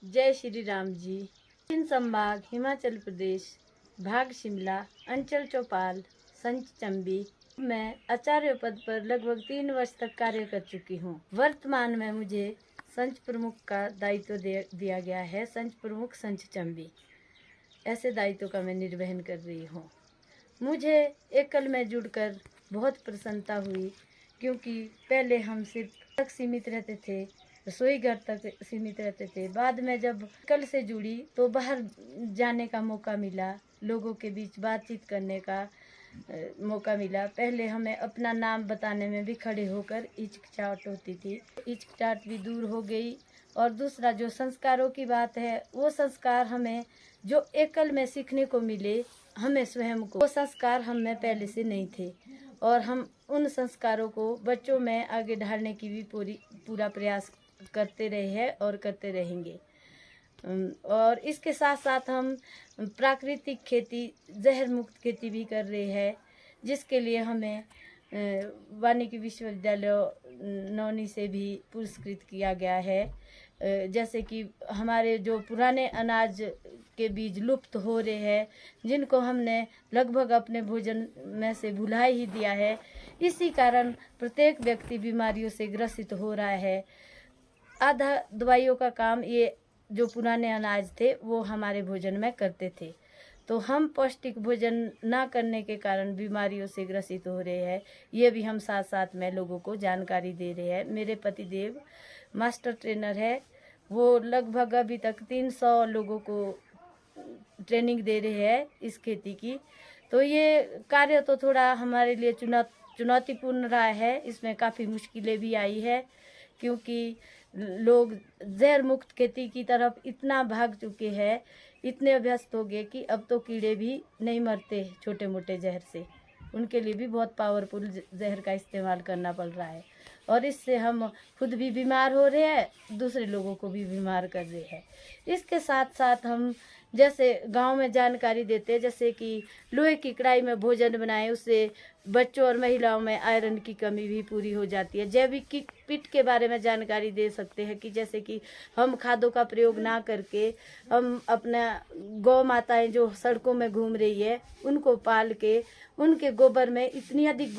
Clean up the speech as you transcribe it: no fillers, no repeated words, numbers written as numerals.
जय श्री राम जी। दक्षिण संभाग हिमाचल प्रदेश, भाग शिमला, अंचल चौपाल, संच चंबी। मैं आचार्य पद पर लगभग 3 वर्ष तक कार्य कर चुकी हूँ। वर्तमान में मुझे संच प्रमुख का दायित्व दिया गया है। संच प्रमुख संच चंबी, ऐसे दायित्व का मैं निर्वहन कर रही हूँ। मुझे एकल में जुड़कर बहुत प्रसन्नता हुई, क्योंकि पहले हम सिर्फ तक सीमित रहते थे, रसोई घर तक सीमित रहते थे। बाद में जब कल से जुड़ी तो बाहर जाने का मौका मिला, लोगों के बीच बातचीत करने का मौका मिला। पहले हमें अपना नाम बताने में भी खड़े होकर हिचकिचाहट होती थी, हिचकिचाहट भी दूर हो गई। और दूसरा जो संस्कारों की बात है, वो संस्कार हमें जो एकल में सीखने को मिले, हमें स्वयं को वो संस्कार हम में पहले से नहीं थे, और हम उन संस्कारों को बच्चों में आगे ढालने की भी पूरा प्रयास करते रहे हैं और करते रहेंगे। और इसके साथ साथ हम प्राकृतिक खेती, जहर मुक्त खेती भी कर रहे हैं, जिसके लिए हमें वानिकी विश्वविद्यालय नौनी से भी पुरस्कृत किया गया है। जैसे कि हमारे जो पुराने अनाज के बीज लुप्त हो रहे हैं, जिनको हमने लगभग अपने भोजन में से भुला ही दिया है, इसी कारण प्रत्येक व्यक्ति बीमारियों से ग्रसित हो रहा है। आधा दवाइयों का काम ये जो पुराने अनाज थे वो हमारे भोजन में करते थे, तो हम पौष्टिक भोजन ना करने के कारण बीमारियों से ग्रसित हो रहे हैं। ये भी हम साथ साथ में लोगों को जानकारी दे रहे हैं। मेरे पतिदेव मास्टर ट्रेनर है, वो लगभग अभी तक 300 लोगों को ट्रेनिंग दे रहे हैं इस खेती की। तो ये कार्य तो थोड़ा हमारे लिए चुनौतीपूर्ण रहा है। इसमें काफ़ी मुश्किलें भी आई है, क्योंकि लोग जहर मुक्त खेती की तरफ इतना भाग चुके हैं, इतने अभ्यस्त हो गए कि अब तो कीड़े भी नहीं मरते छोटे मोटे जहर से। उनके लिए भी बहुत पावरफुल जहर का इस्तेमाल करना पड़ रहा है, और इससे हम खुद भी बीमार हो रहे हैं, दूसरे लोगों को भी बीमार कर रहे हैं। इसके साथ साथ हम जैसे गांव में जानकारी देते हैं, जैसे कि लोहे की कढ़ाई में भोजन बनाएं, उससे बच्चों और महिलाओं में आयरन की कमी भी पूरी हो जाती है। जैविक पिट के बारे में जानकारी दे सकते हैं कि जैसे कि हम खादों का प्रयोग ना करके हम अपना गौ माताएं जो सड़कों में घूम रही है, उनको पाल के उनके गोबर में इतनी अधिक